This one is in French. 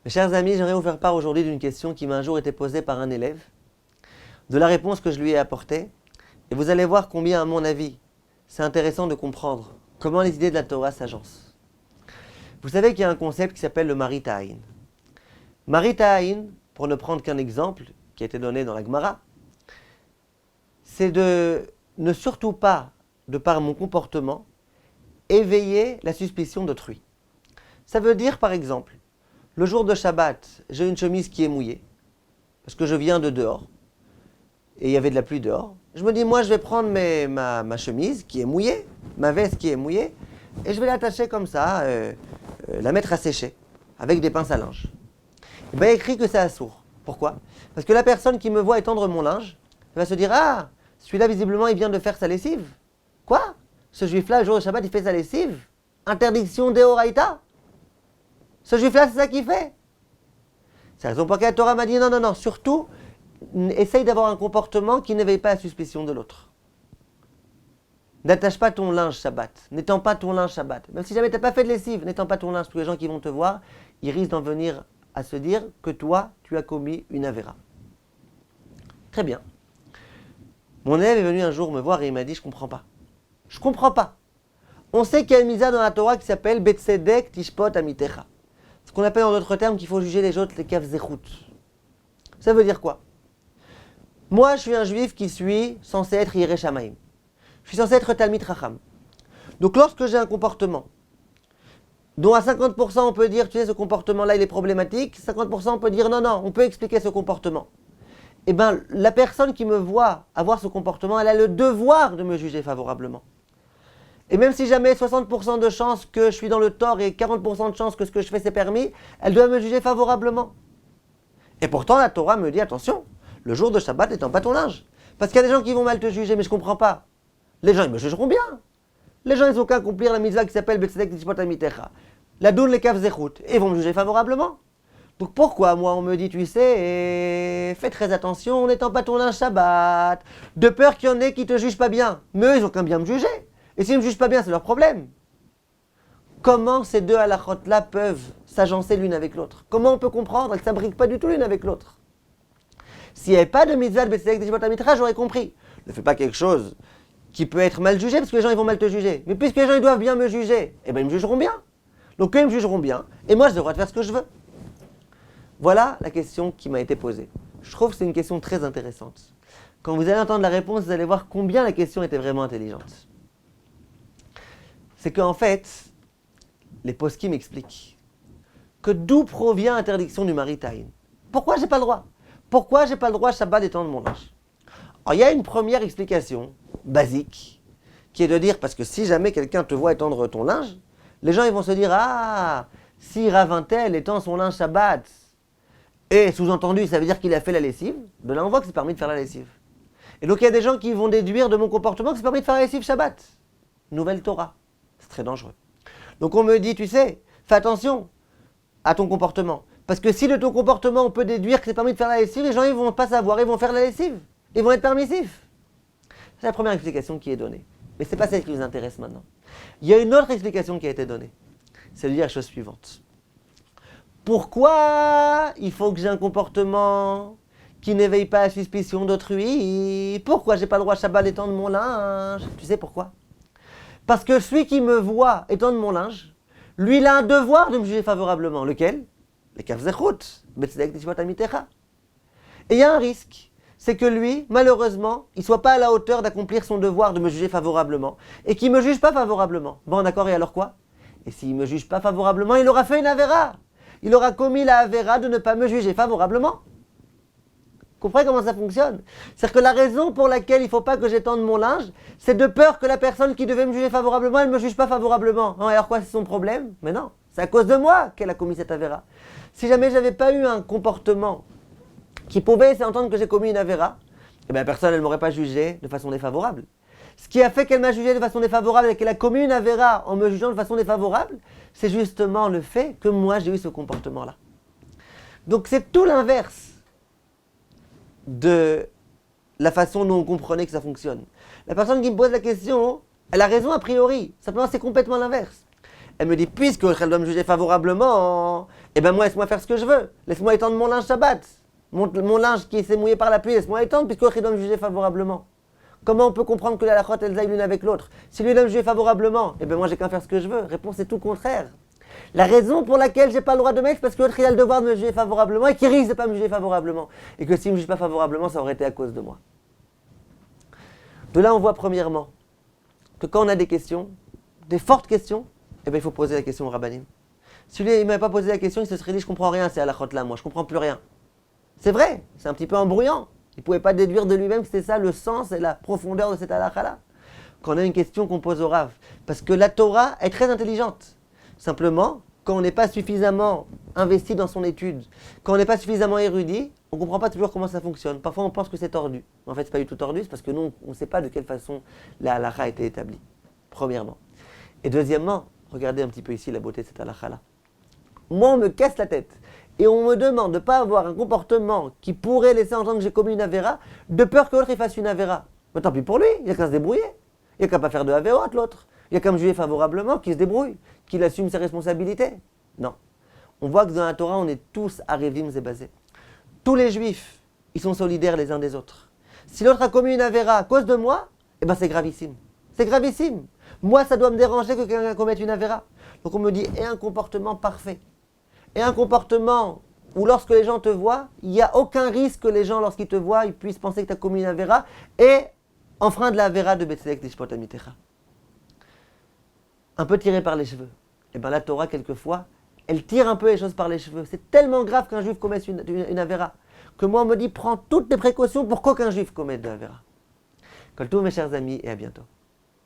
Mes chers amis, j'aimerais vous faire part aujourd'hui d'une question qui m'a un jour été posée par un élève, de la réponse que je lui ai apportée, et vous allez voir combien, à mon avis, c'est intéressant de comprendre comment les idées de la Torah s'agencent. Vous savez qu'il y a un concept qui s'appelle le Marit Ha'ayin. Marit Ha'ayin, pour ne prendre qu'un exemple qui a été donné dans la Gemara, c'est de ne surtout pas, de par mon comportement, éveiller la suspicion d'autrui. Ça veut dire, par exemple, le jour de Shabbat, j'ai une chemise qui est mouillée, parce que je viens de dehors, et il y avait de la pluie dehors. Je me dis, moi, je vais prendre ma chemise qui est mouillée, ma veste qui est mouillée, et je vais l'attacher comme ça, la mettre à sécher, avec des pinces à linge. Il y a écrit que c'est assourd. Pourquoi ? Parce que la personne qui me voit étendre mon linge, elle va se dire, ah, celui-là, visiblement, il vient de faire sa lessive. Quoi ? Ce juif-là, le jour de Shabbat, il fait sa lessive ? Interdiction d'Eoraïta ? Ce juif-là, c'est ça qu'il fait. C'est la raison pour laquelle la Torah m'a dit non, surtout, essaye d'avoir un comportement qui n'éveille pas la suspicion de l'autre. N'attache pas ton linge Shabbat, n'étends pas ton linge Shabbat. Même si jamais tu n'as pas fait de lessive, n'étends pas ton linge. Tous les gens qui vont te voir, ils risquent d'en venir à se dire que toi, tu as commis une avéra. Très bien. Mon élève est venu un jour me voir et il m'a dit, je comprends pas. Je comprends pas. On sait qu'il y a une misa dans la Torah qui s'appelle Betzedek Tishpot Amitecha. Ce qu'on appelle en d'autres termes qu'il faut juger les autres, les kaf zechut. Ça veut dire quoi ? Moi, je suis un juif qui suis censé être Yireh Shamayim. Je suis censé être Talmid Chacham. Donc lorsque j'ai un comportement dont à 50% on peut dire, tu sais, ce comportement-là, il est problématique, 50% on peut dire non, on peut expliquer ce comportement. Eh bien, la personne qui me voit avoir ce comportement, elle a le devoir de me juger favorablement. Et même si jamais 60% de chance que je suis dans le tort et 40% de chance que ce que je fais c'est permis, elle doit me juger favorablement. Et pourtant la Torah me dit attention, le jour de Shabbat n'étends pas ton linge. Parce qu'il y a des gens qui vont mal te juger, mais je ne comprends pas. Les gens ils me jugeront bien. Les gens ils n'ont qu'à accomplir la mitzvah qui s'appelle Betzedek Tishpot Amitecha. La doun les kaf zechut, et ils vont me juger favorablement. Donc pourquoi moi on me dit tu sais, fais très attention, n'étends pas ton linge Shabbat, de peur qu'il y en ait qui te jugent pas bien. Mais eux ils ont qu'à bien me juger. Et s'ils ne me jugent pas bien, c'est leur problème. Comment ces deux halachot-là peuvent s'agencer l'une avec l'autre ? Comment on peut comprendre ? Elles ne s'imbriquent pas du tout l'une avec l'autre. S'il n'y avait pas de mitzvah de Betzedek Tishpot Amitecha, j'aurais compris. Ne fais pas quelque chose qui peut être mal jugé, parce que les gens ils vont mal te juger. Mais puisque les gens ils doivent bien me juger, eh bien ils me jugeront bien. Donc eux ils me jugeront bien, et moi j'ai le droit de faire ce que je veux. Voilà la question qui m'a été posée. Je trouve que c'est une question très intéressante. Quand vous allez entendre la réponse, vous allez voir combien la question était vraiment intelligente. C'est qu'en fait, les poskim m'expliquent que d'où provient l'interdiction du Marit Ha'ayin. Pourquoi j'ai pas le droit ? Pourquoi j'ai pas le droit Shabbat d'étendre mon linge ? Alors il y a une première explication basique qui est de dire parce que si jamais quelqu'un te voit étendre ton linge, les gens ils vont se dire ah si Rav Untel étend son linge Shabbat et sous-entendu ça veut dire qu'il a fait la lessive, de là on voit que c'est permis de faire la lessive. Et donc il y a des gens qui vont déduire de mon comportement que c'est permis de faire la lessive Shabbat. Nouvelle Torah. C'est très dangereux. Donc on me dit, tu sais, fais attention à ton comportement. Parce que si de ton comportement on peut déduire que c'est permis de faire la lessive, les gens ils vont pas savoir, ils vont faire la lessive. Ils vont être permissifs. C'est la première explication qui est donnée. Mais ce n'est pas celle qui nous intéresse maintenant. Il y a une autre explication qui a été donnée. C'est de dire la chose suivante. Pourquoi il faut que j'ai un comportement qui n'éveille pas la suspicion d'autrui ? Pourquoi j'ai pas le droit Shabbat d'étendre mon linge ? Tu sais pourquoi ? Parce que celui qui me voit étendre mon linge, lui, il a un devoir de me juger favorablement. Lequel ? Les kaf zechut, Betzedek Tishpot Amitecha. Et il y a un risque, c'est que lui, malheureusement, il ne soit pas à la hauteur d'accomplir son devoir de me juger favorablement, et qu'il ne me juge pas favorablement. Bon, d'accord, et alors quoi ? Et s'il ne me juge pas favorablement, il aura fait une avéra. Il aura commis la avéra de ne pas me juger favorablement. Vous comprenez comment ça fonctionne ? C'est-à-dire que la raison pour laquelle il ne faut pas que j'étende mon linge, c'est de peur que la personne qui devait me juger favorablement, elle ne me juge pas favorablement. Non, alors quoi, c'est son problème ? Mais non, c'est à cause de moi qu'elle a commis cette avéra. Si jamais je n'avais pas eu un comportement qui pouvait laisser entendre que j'ai commis une avéra, eh bien, la personne, elle ne m'aurait pas jugé de façon défavorable. Ce qui a fait qu'elle m'a jugé de façon défavorable et qu'elle a commis une avéra en me jugeant de façon défavorable, c'est justement le fait que moi, j'ai eu ce comportement-là. Donc c'est tout l'inverse de la façon dont on comprenait que ça fonctionne. La personne qui me pose la question, elle a raison a priori. Simplement, c'est complètement l'inverse. Elle me dit, puisque elle doit me juger favorablement, Eh ben moi, laisse-moi faire ce que je veux. Laisse-moi étendre mon linge Shabbat. Mon linge qui s'est mouillé par la pluie, laisse-moi étendre, puisque l'autre il doit me juger favorablement. Comment on peut comprendre que la halachot, elles aillent l'une avec l'autre? Si lui doit me juger favorablement, eh ben moi j'ai qu'à faire ce que je veux. Réponse c'est tout le contraire. La raison pour laquelle j'ai pas le droit de mettre, c'est parce que l'autre il a le devoir de me juger favorablement et qu'il risque de pas me juger favorablement. Et que s'il me juge pas favorablement, ça aurait été à cause de moi. De là, on voit premièrement que quand on a des questions, des fortes questions, eh ben il faut poser la question au rabbanim. Si lui, il ne m'avait pas posé la question, il se serait dit, je comprends rien, c'est halachot là, moi, je comprends plus rien. C'est vrai, c'est un petit peu embrouillant. Il ne pouvait pas déduire de lui-même que c'était ça le sens et la profondeur de cette halakha-là. Quand on a une question qu'on pose au Rav. Parce que la Torah est très intelligente. Simplement, quand on n'est pas suffisamment investi dans son étude, quand on n'est pas suffisamment érudit, on ne comprend pas toujours comment ça fonctionne. Parfois, on pense que c'est tordu. En fait, ce n'est pas du tout tordu, c'est parce que nous, on ne sait pas de quelle façon la halakha a été établie. Premièrement. Et deuxièmement, regardez un petit peu ici la beauté de cette halakha-là. Moi, on me casse la tête. Et on me demande de ne pas avoir un comportement qui pourrait laisser entendre que j'ai commis une avéra, de peur que l'autre fasse une avéra. Mais tant pis pour lui, il n'y a qu'à se débrouiller. Il n'y a qu'à pas faire de avéra l'autre. Il n'y a qu'à me juger favorablement, qu'il se débrouille, qu'il assume ses responsabilités. Non. On voit que dans la Torah, on est tous arevim zebazé. Tous les juifs, ils sont solidaires les uns des autres. Si l'autre a commis une avéra à cause de moi, eh ben c'est gravissime. C'est gravissime. Moi, ça doit me déranger que quelqu'un commette une avéra. Donc on me dit, et un comportement parfait. Et un comportement où lorsque les gens te voient, il n'y a aucun risque que les gens, lorsqu'ils te voient, ils puissent penser que tu as commis une avéra et enfreindre la avéra de Betzedek Lishpot Amitecha. Un peu tiré par les cheveux. Et bien la Torah, quelquefois, elle tire un peu les choses par les cheveux. C'est tellement grave qu'un juif commette une avéra que moi on me dit, prends toutes les précautions pour qu'aucun juif commette de avéra. Kol tov mes chers amis et à bientôt.